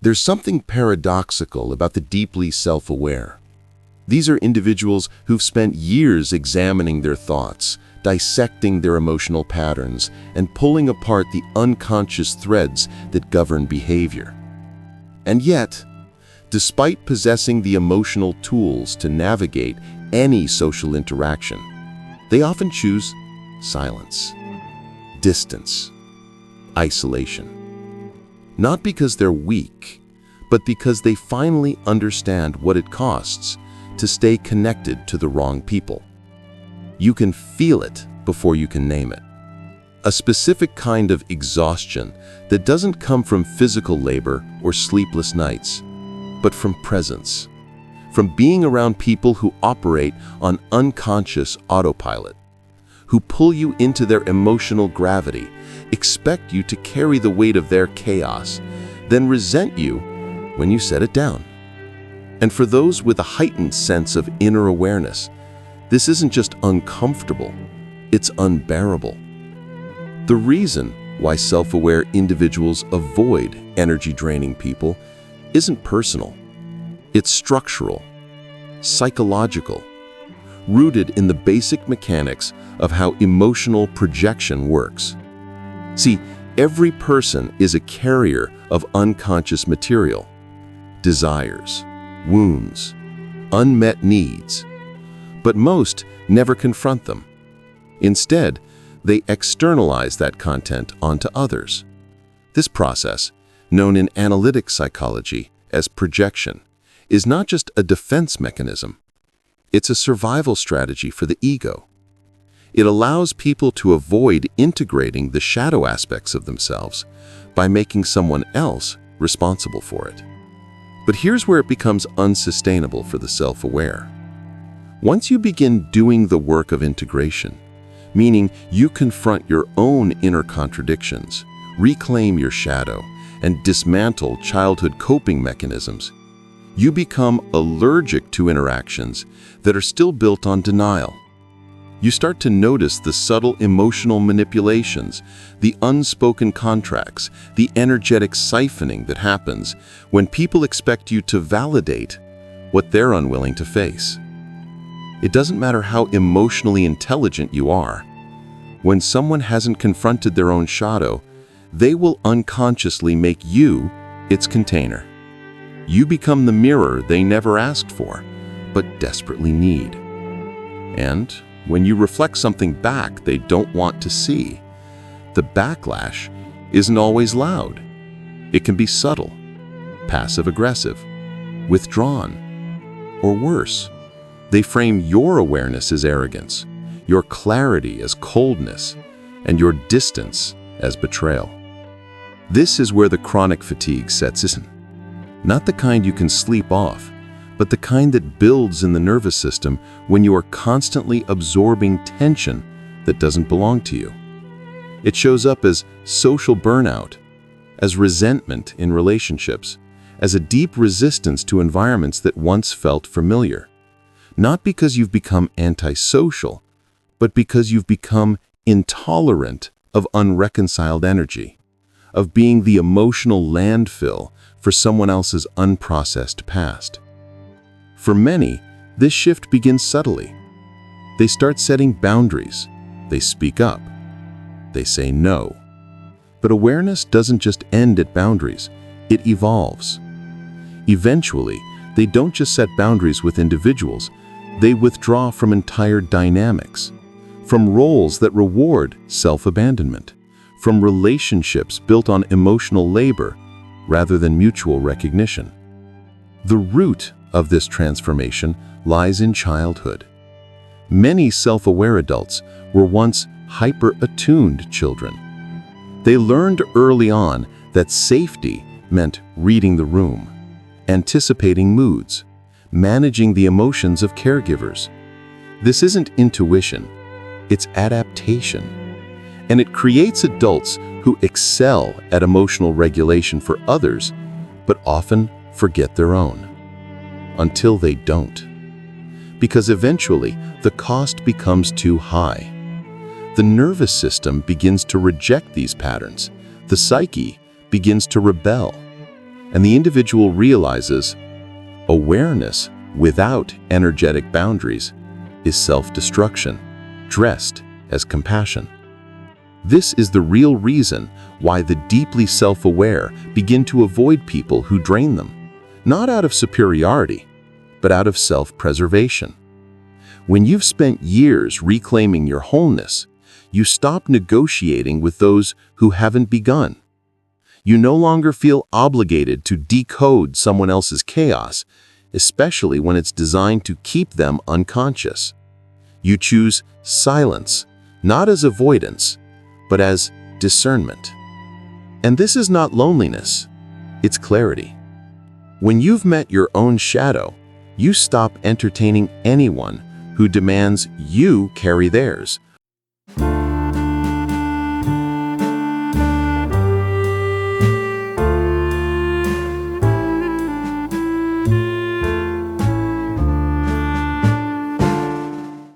There's something paradoxical about the deeply self-aware. These are individuals who've spent years examining their thoughts, dissecting their emotional patterns, and pulling apart the unconscious threads that govern behavior. And yet, despite possessing the emotional tools to navigate any social interaction, they often choose silence, distance, isolation. Not because they're weak, but because they finally understand what it costs to stay connected to the wrong people. You can feel it before you can name it. A specific kind of exhaustion that doesn't come from physical labor or sleepless nights, but from presence, from being around people who operate on unconscious autopilot, who pull you into their emotional gravity, expect you to carry the weight of their chaos, then resent you when you set it down. And for those with a heightened sense of inner awareness, this isn't just uncomfortable, it's unbearable. The reason why self-aware individuals avoid energy-draining people isn't personal. It's structural, psychological, rooted in the basic mechanics of how emotional projection works. See, every person is a carrier of unconscious material, desires, wounds, unmet needs, but most never confront them. Instead, they externalize that content onto others. This process, known in analytic psychology as projection, is not just a defense mechanism. It's a survival strategy for the ego. It allows people to avoid integrating the shadow aspects of themselves by making someone else responsible for it. But here's where it becomes unsustainable for the self-aware. Once you begin doing the work of integration, meaning you confront your own inner contradictions, reclaim your shadow, and dismantle childhood coping mechanisms, you become allergic to interactions that are still built on denial. You start to notice the subtle emotional manipulations, the unspoken contracts, the energetic siphoning that happens when people expect you to validate what they're unwilling to face. It doesn't matter how emotionally intelligent you are. When someone hasn't confronted their own shadow, they will unconsciously make you its container. You become the mirror they never asked for, but desperately need. And when you reflect something back they don't want to see, the backlash isn't always loud. It can be subtle, passive-aggressive, withdrawn, or worse. They frame your awareness as arrogance, your clarity as coldness, and your distance as betrayal. This is where the chronic fatigue sets in. Not the kind you can sleep off, but the kind that builds in the nervous system when you are constantly absorbing tension that doesn't belong to you. It shows up as social burnout, as resentment in relationships, as a deep resistance to environments that once felt familiar. Not because you've become antisocial, but because you've become intolerant of unreconciled energy, of being the emotional landfill for someone else's unprocessed past. For many, this shift begins subtly. They start setting boundaries. They speak up. They say no. But awareness doesn't just end at boundaries. It evolves. Eventually, they don't just set boundaries with individuals. They withdraw from entire dynamics, from roles that reward self-abandonment, from relationships built on emotional labor rather than mutual recognition. The root of this transformation lies in childhood. Many self-aware adults were once hyper-attuned children. They learned early on that safety meant reading the room, anticipating moods, managing the emotions of caregivers. This isn't intuition, it's adaptation. And it creates adults who excel at emotional regulation for others, but often forget their own. Until they don't. Because eventually, the cost becomes too high. The nervous system begins to reject these patterns. The psyche begins to rebel. And the individual realizes awareness without energetic boundaries is self-destruction, dressed as compassion. This is the real reason why the deeply self-aware begin to avoid people who drain them, not out of superiority, but out of self-preservation. When you've spent years reclaiming your wholeness, you stop negotiating with those who haven't begun. You no longer feel obligated to decode someone else's chaos, especially when it's designed to keep them unconscious. You choose silence, not as avoidance, but as discernment. And this is not loneliness, it's clarity. When you've met your own shadow, you stop entertaining anyone who demands you carry theirs.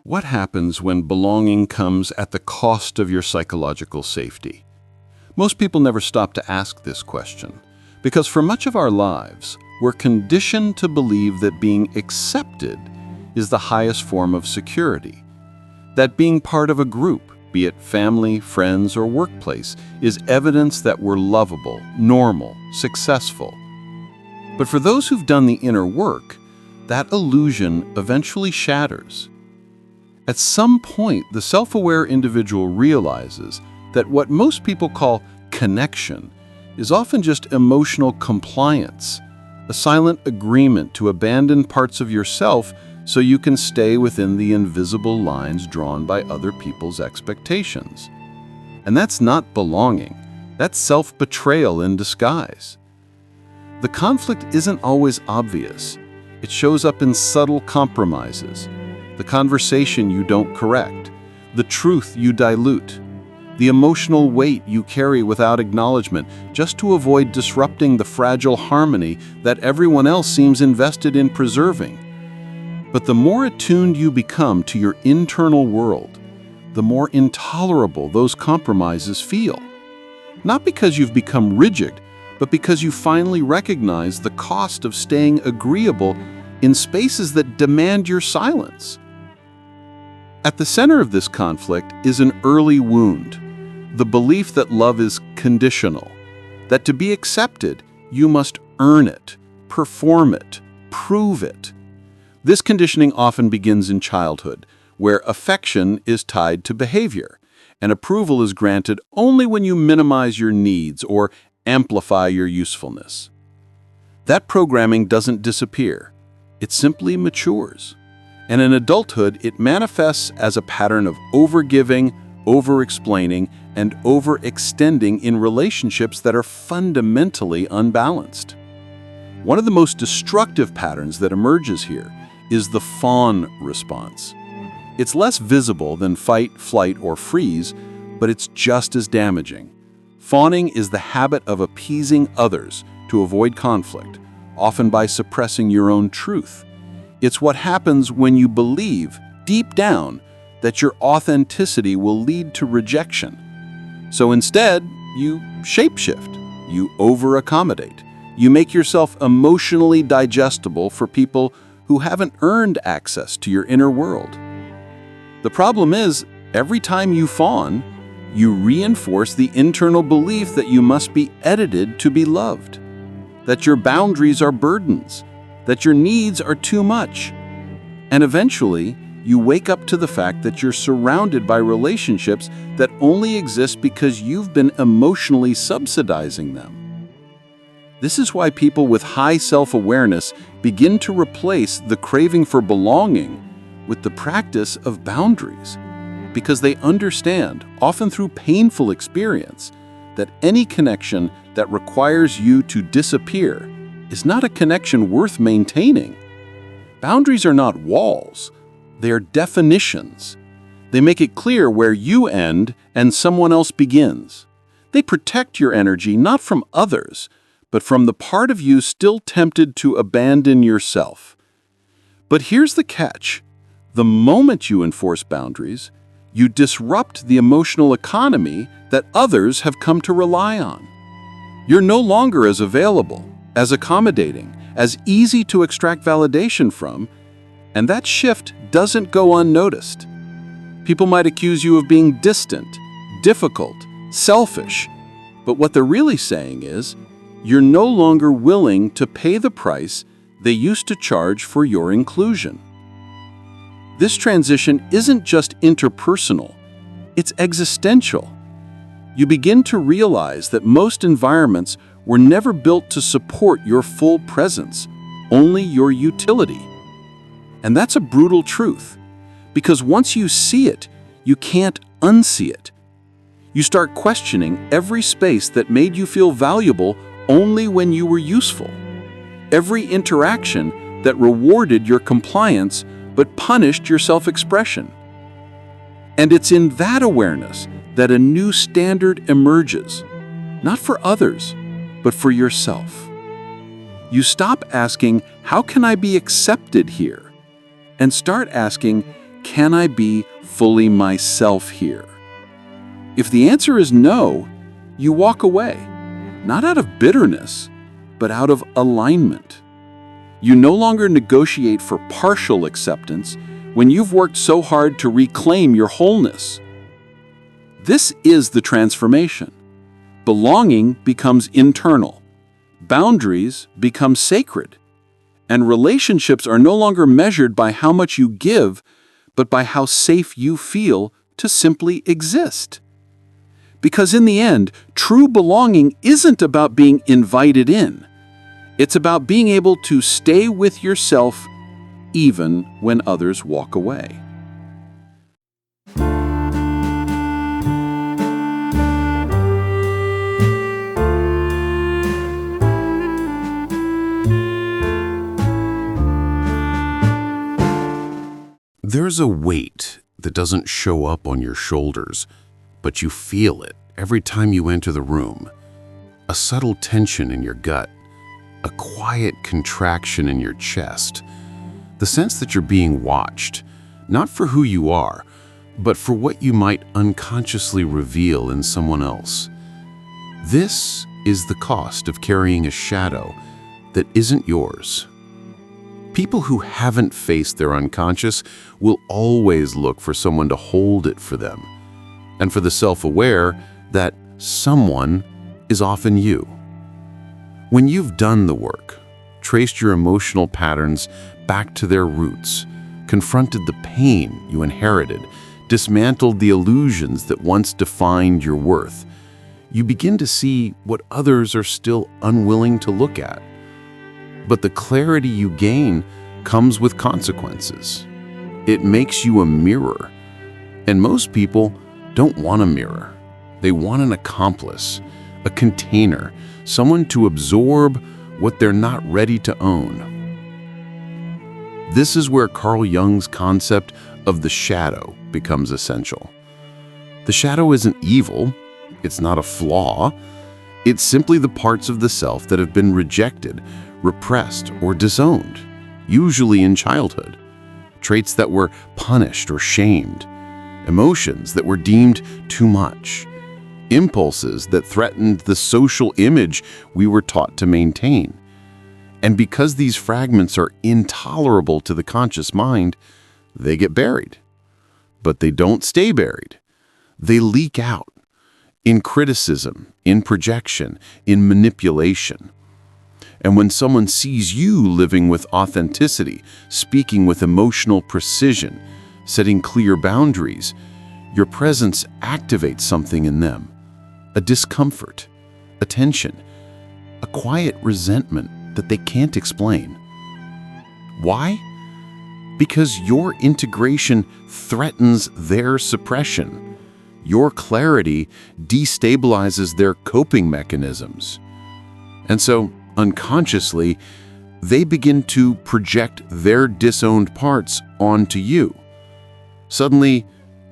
What happens when belonging comes at the cost of your psychological safety? Most people never stop to ask this question, because for much of our lives, we're conditioned to believe that being accepted is the highest form of security. That being part of a group, be it family, friends, or workplace, is evidence that we're lovable, normal, successful. But for those who've done the inner work, that illusion eventually shatters. At some point, the self-aware individual realizes that what most people call connection is often just emotional compliance, a silent agreement to abandon parts of yourself so you can stay within the invisible lines drawn by other people's expectations. And that's not belonging, that's self-betrayal in disguise. The conflict isn't always obvious. It shows up in subtle compromises. The conversation you don't correct, the truth you dilute, the emotional weight you carry without acknowledgement just to avoid disrupting the fragile harmony that everyone else seems invested in preserving. But the more attuned you become to your internal world, the more intolerable those compromises feel. Not because you've become rigid, but because you finally recognize the cost of staying agreeable in spaces that demand your silence. At the center of this conflict is an early wound, the belief that love is conditional, that to be accepted, you must earn it, perform it, prove it. This conditioning often begins in childhood, where affection is tied to behavior, and approval is granted only when you minimize your needs or amplify your usefulness. That programming doesn't disappear, it simply matures. And in adulthood, it manifests as a pattern of overgiving, over-explaining, and overextending in relationships that are fundamentally unbalanced. One of the most destructive patterns that emerges here is the fawn response. It's less visible than fight, flight, or freeze, but it's just as damaging. Fawning is the habit of appeasing others to avoid conflict, often by suppressing your own truth. It's what happens when you believe, deep down, that your authenticity will lead to rejection. So instead, you shapeshift, you over-accommodate, you make yourself emotionally digestible for people who haven't earned access to your inner world. The problem is, every time you fawn, you reinforce the internal belief that you must be edited to be loved, that your boundaries are burdens, that your needs are too much. And eventually, you wake up to the fact that you're surrounded by relationships that only exist because you've been emotionally subsidizing them. This is why people with high self-awareness begin to replace the craving for belonging with the practice of boundaries, because they understand, often through painful experience, that any connection that requires you to disappear is not a connection worth maintaining. Boundaries are not walls, they are definitions. They make it clear where you end and someone else begins. They protect your energy not from others, but from the part of you still tempted to abandon yourself. But here's the catch. The moment you enforce boundaries, you disrupt the emotional economy that others have come to rely on. You're no longer as available, as accommodating, as easy to extract validation from, and that shift doesn't go unnoticed. People might accuse you of being distant, difficult, selfish, but what they're really saying is, you're no longer willing to pay the price they used to charge for your inclusion. This transition isn't just interpersonal, it's existential. You begin to realize that most environments were never built to support your full presence, only your utility. And that's a brutal truth, because once you see it, you can't unsee it. You start questioning every space that made you feel valuable only when you were useful, every interaction that rewarded your compliance but punished your self-expression. And it's in that awareness that a new standard emerges, not for others, but for yourself. You stop asking, how can I be accepted here? And start asking, can I be fully myself here? If the answer is no, you walk away, not out of bitterness, but out of alignment. You no longer negotiate for partial acceptance when you've worked so hard to reclaim your wholeness. This is the transformation. Belonging becomes internal. Boundaries become sacred. And relationships are no longer measured by how much you give, but by how safe you feel to simply exist. Because in the end, true belonging isn't about being invited in. It's about being able to stay with yourself even when others walk away. There's a weight that doesn't show up on your shoulders, but you feel it every time you enter the room. A subtle tension in your gut, a quiet contraction in your chest, the sense that you're being watched, not for who you are, but for what you might unconsciously reveal in someone else. This is the cost of carrying a shadow that isn't yours. People who haven't faced their unconscious will always look for someone to hold it for them. And for the self-aware, that someone is often you. When you've done the work, traced your emotional patterns back to their roots, confronted the pain you inherited, dismantled the illusions that once defined your worth, you begin to see what others are still unwilling to look at. But the clarity you gain comes with consequences. It makes you a mirror. And most people don't want a mirror. They want an accomplice, a container, someone to absorb what they're not ready to own. This is where Carl Jung's concept of the shadow becomes essential. The shadow isn't evil. It's not a flaw. It's simply the parts of the self that have been rejected, repressed, or disowned, usually in childhood. Traits that were punished or shamed. Emotions that were deemed too much. Impulses that threatened the social image we were taught to maintain. And because these fragments are intolerable to the conscious mind, they get buried. But they don't stay buried. They leak out. In criticism, in projection, in manipulation. And when someone sees you living with authenticity, speaking with emotional precision, setting clear boundaries, your presence activates something in them. A discomfort, a tension, a quiet resentment that they can't explain. Why? Because your integration threatens their suppression. Your clarity destabilizes their coping mechanisms. And so, unconsciously, they begin to project their disowned parts onto you. Suddenly,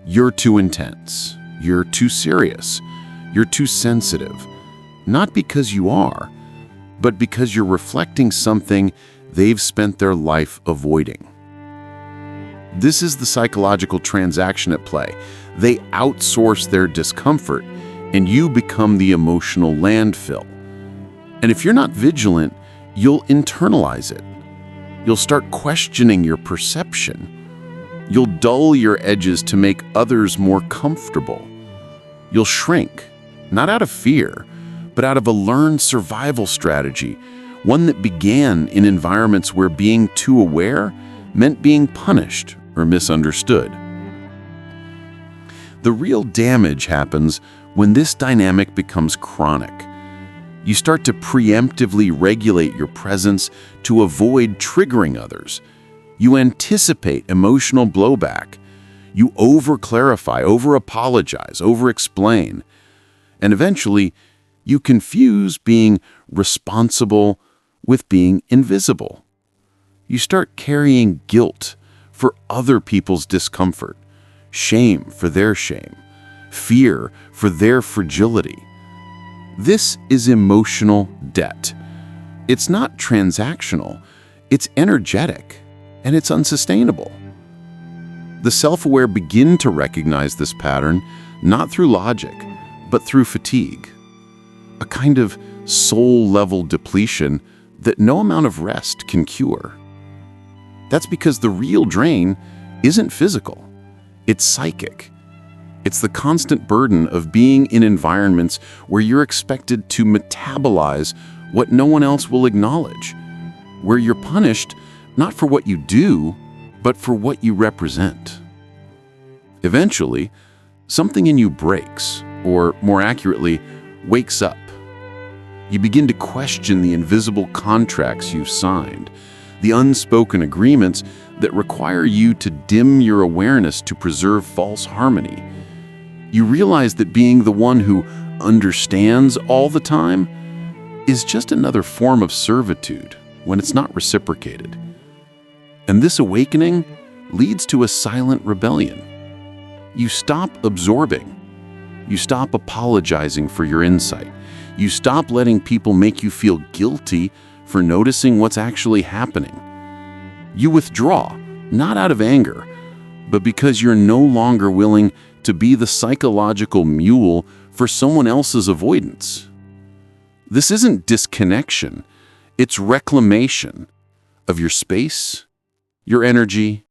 you're too intense, you're too serious, you're too sensitive, not because you are, but because you're reflecting something they've spent their life avoiding. This is the psychological transaction at play. They outsource their discomfort, and you become the emotional landfill. And if you're not vigilant, you'll internalize it. You'll start questioning your perception. You'll dull your edges to make others more comfortable. You'll shrink, not out of fear, but out of a learned survival strategy, one that began in environments where being too aware meant being punished or misunderstood. The real damage happens when this dynamic becomes chronic. You start to preemptively regulate your presence to avoid triggering others. You anticipate emotional blowback. You over-clarify, over-apologize, over-explain. And eventually, you confuse being responsible with being invisible. You start carrying guilt for other people's discomfort, shame for their shame, fear for their fragility. This is emotional debt. It's not transactional, it's energetic, and it's unsustainable. The self-aware begin to recognize this pattern not through logic, but through fatigue, a kind of soul-level depletion that no amount of rest can cure. That's because the real drain isn't physical, it's psychic. It's the constant burden of being in environments where you're expected to metabolize what no one else will acknowledge, where you're punished not for what you do, but for what you represent. Eventually, something in you breaks, or more accurately, wakes up. You begin to question the invisible contracts you've signed, the unspoken agreements that require you to dim your awareness to preserve false harmony. You realize that being the one who understands all the time is just another form of servitude when it's not reciprocated. And this awakening leads to a silent rebellion. You stop absorbing. You stop apologizing for your insight. You stop letting people make you feel guilty for noticing what's actually happening. You withdraw, not out of anger, but because you're no longer willing to be the psychological mule for someone else's avoidance. This isn't disconnection, it's reclamation of your space, your energy,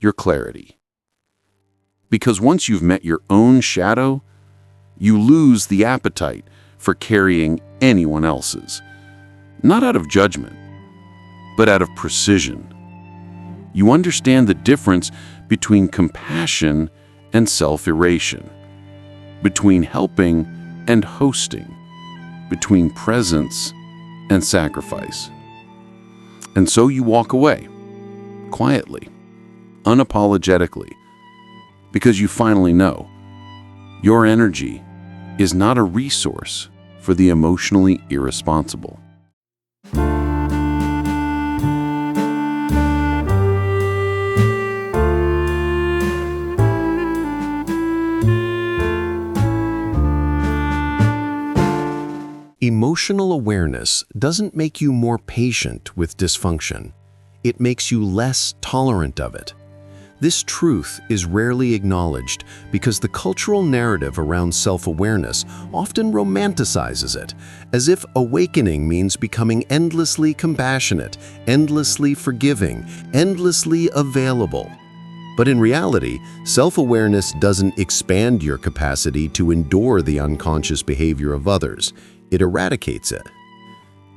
your clarity. Because once you've met your own shadow, you lose the appetite for carrying anyone else's. Not out of judgment, but out of precision. You understand the difference between compassion and self-eration, between helping and hosting, between presence and sacrifice. And so you walk away, quietly, unapologetically, because you finally know your energy is not a resource for the emotionally irresponsible. Emotional awareness doesn't make you more patient with dysfunction. It makes you less tolerant of it. This truth is rarely acknowledged because the cultural narrative around self-awareness often romanticizes it, as if awakening means becoming endlessly compassionate, endlessly forgiving, endlessly available. But in reality, self-awareness doesn't expand your capacity to endure the unconscious behavior of others. It eradicates it.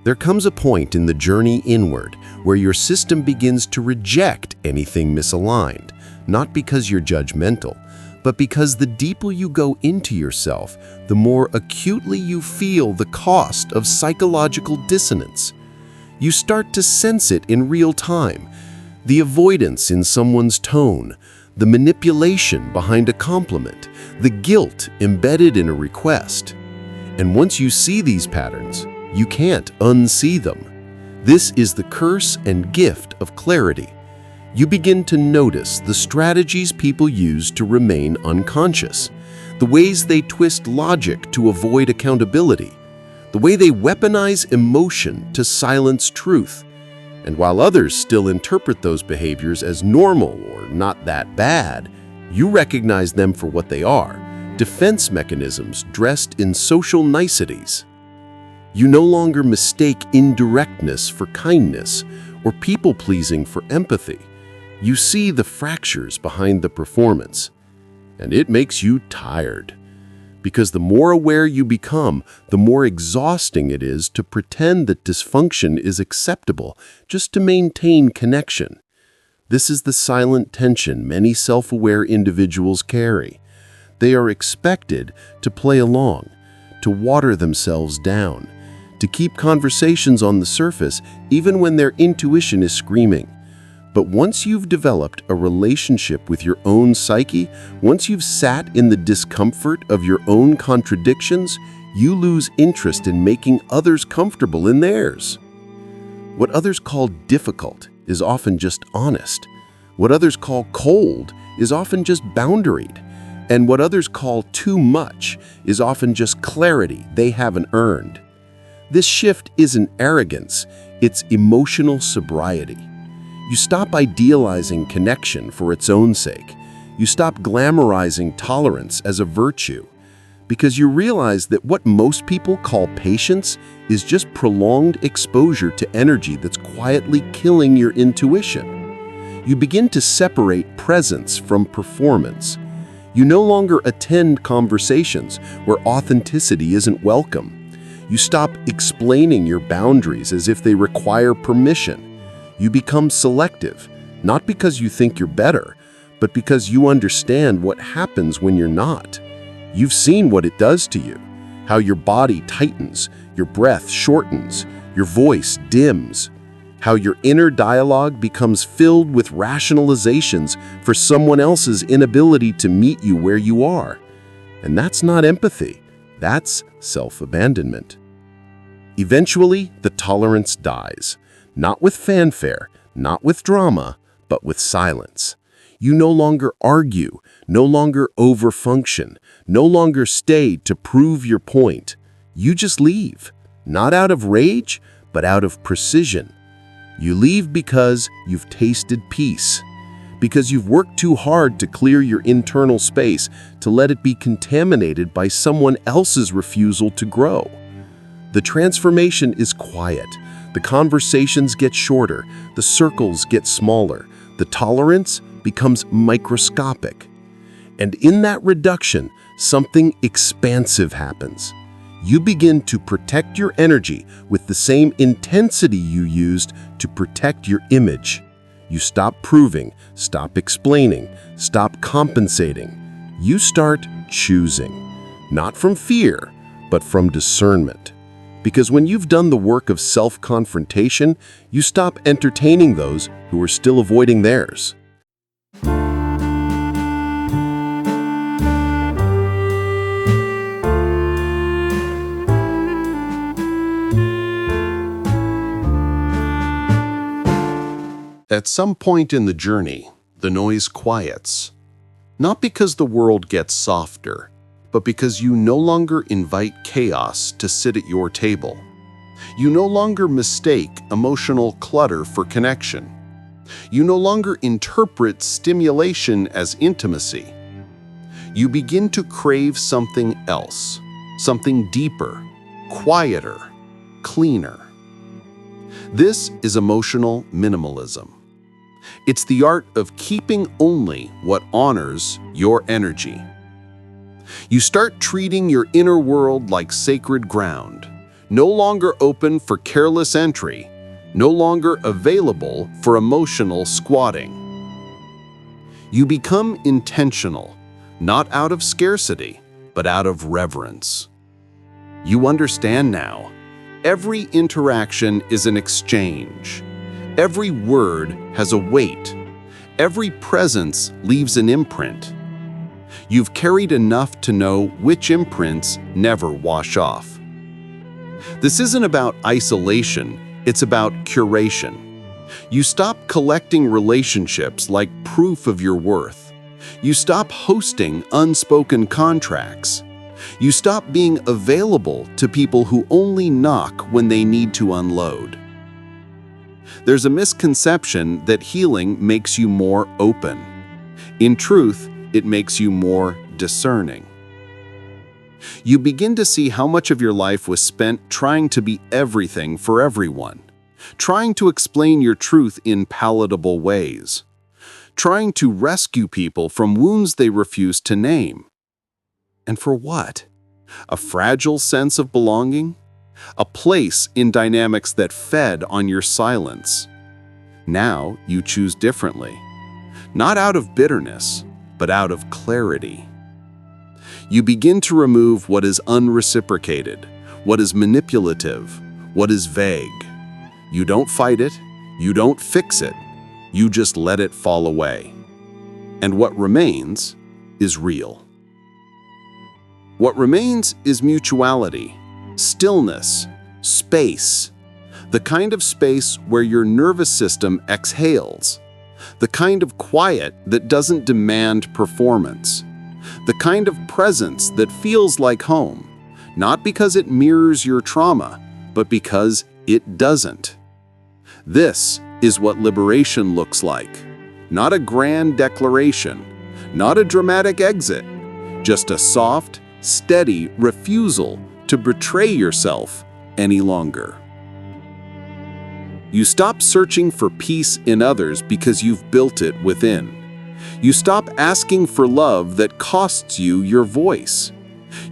There comes a point in the journey inward where your system begins to reject anything misaligned, not because you're judgmental, but because the deeper you go into yourself, the more acutely you feel the cost of psychological dissonance. You start to sense it in real time, the avoidance in someone's tone, the manipulation behind a compliment, the guilt embedded in a request. And once you see these patterns, you can't unsee them. This is the curse and gift of clarity. You begin to notice the strategies people use to remain unconscious, the ways they twist logic to avoid accountability, the way they weaponize emotion to silence truth. And while others still interpret those behaviors as normal or not that bad, you recognize them for what they are: defense mechanisms dressed in social niceties. You no longer mistake indirectness for kindness or people-pleasing for empathy. You see the fractures behind the performance, and it makes you tired. Because the more aware you become, the more exhausting it is to pretend that dysfunction is acceptable just to maintain connection. This is the silent tension many self-aware individuals carry. They are expected to play along, to water themselves down, to keep conversations on the surface even when their intuition is screaming. But once you've developed a relationship with your own psyche, once you've sat in the discomfort of your own contradictions, you lose interest in making others comfortable in theirs. What others call difficult is often just honest. What others call cold is often just boundaried. And what others call too much is often just clarity they haven't earned. This shift isn't arrogance, it's emotional sobriety. You stop idealizing connection for its own sake. You stop glamorizing tolerance as a virtue, because you realize that what most people call patience is just prolonged exposure to energy that's quietly killing your intuition. You begin to separate presence from performance. You no longer attend conversations where authenticity isn't welcome. You stop explaining your boundaries as if they require permission. You become selective, not because you think you're better, but because you understand what happens when you're not. You've seen what it does to you, how your body tightens, your breath shortens, your voice dims, how your inner dialogue becomes filled with rationalizations for someone else's inability to meet you where you are. And that's not empathy, that's self-abandonment. Eventually, the tolerance dies. Not with fanfare, not with drama, but with silence. You no longer argue, no longer overfunction, no longer stay to prove your point. You just leave, not out of rage, but out of precision. You leave because you've tasted peace, because you've worked too hard to clear your internal space to let it be contaminated by someone else's refusal to grow. The transformation is quiet. The conversations get shorter, the circles get smaller, the tolerance becomes microscopic. And in that reduction, something expansive happens. You begin to protect your energy with the same intensity you used to protect your image. You stop proving, stop explaining, stop compensating. You start choosing, not from fear, but from discernment. Because when you've done the work of self-confrontation, you stop entertaining those who are still avoiding theirs. At some point in the journey, the noise quiets. Not because the world gets softer, but because you no longer invite chaos to sit at your table. You no longer mistake emotional clutter for connection. You no longer interpret stimulation as intimacy. You begin to crave something else, something deeper, quieter, cleaner. This is emotional minimalism. It's the art of keeping only what honors your energy. You start treating your inner world like sacred ground, no longer open for careless entry, no longer available for emotional squatting. You become intentional, not out of scarcity, but out of reverence. You understand now, every interaction is an exchange. Every word has a weight. Every presence leaves an imprint. You've carried enough to know which imprints never wash off. This isn't about isolation, it's about curation. You stop collecting relationships like proof of your worth. You stop hosting unspoken contracts. You stop being available to people who only knock when they need to unload. There's a misconception that healing makes you more open. In truth, it makes you more discerning. You begin to see how much of your life was spent trying to be everything for everyone, trying to explain your truth in palatable ways, trying to rescue people from wounds they refuse to name. And for what? A fragile sense of belonging? A place in dynamics that fed on your silence. Now you choose differently, not out of bitterness, but out of clarity. You begin to remove what is unreciprocated, what is manipulative, what is vague. You don't fight it, you don't fix it, you just let it fall away. And what remains is real. What remains is mutuality, stillness, space, the kind of space where your nervous system exhales, the kind of quiet that doesn't demand performance, the kind of presence that feels like home, not because it mirrors your trauma, but because it doesn't. This is what liberation looks like. Not a grand declaration, not a dramatic exit, just a soft, steady refusal to betray yourself any longer. You stop searching for peace in others because you've built it within. You stop asking for love that costs you your voice.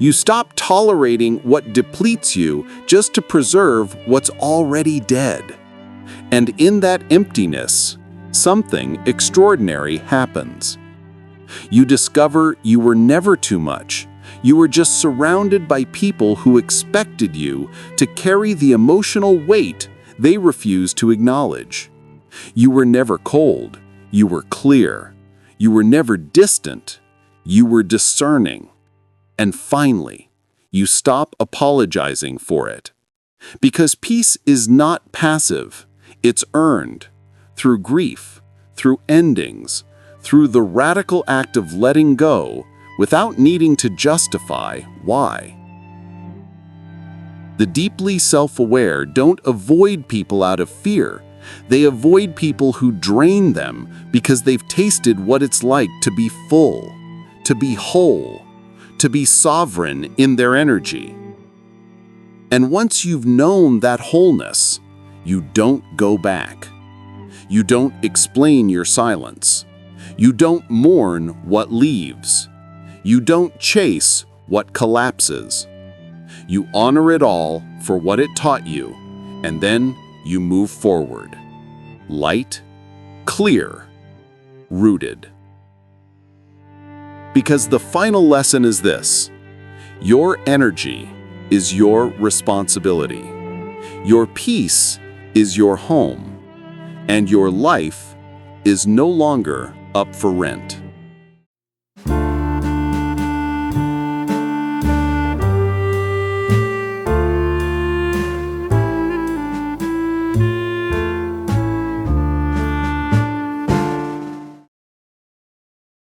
You stop tolerating what depletes you just to preserve what's already dead. And in that emptiness, something extraordinary happens. You discover you were never too much. You were just surrounded by people who expected you to carry the emotional weight they refused to acknowledge. You were never cold. You were clear. You were never distant. You were discerning. And finally, you stop apologizing for it. Because peace is not passive. It's earned through grief, through endings, through the radical act of letting go without needing to justify why. The deeply self-aware don't avoid people out of fear. They avoid people who drain them because they've tasted what it's like to be full, to be whole, to be sovereign in their energy. And once you've known that wholeness, you don't go back. You don't explain your silence. You don't mourn what leaves. You don't chase what collapses. You honor it all for what it taught you, and then you move forward. Light, clear, rooted. Because the final lesson is this: your energy is your responsibility. Your peace is your home, and your life is no longer up for rent.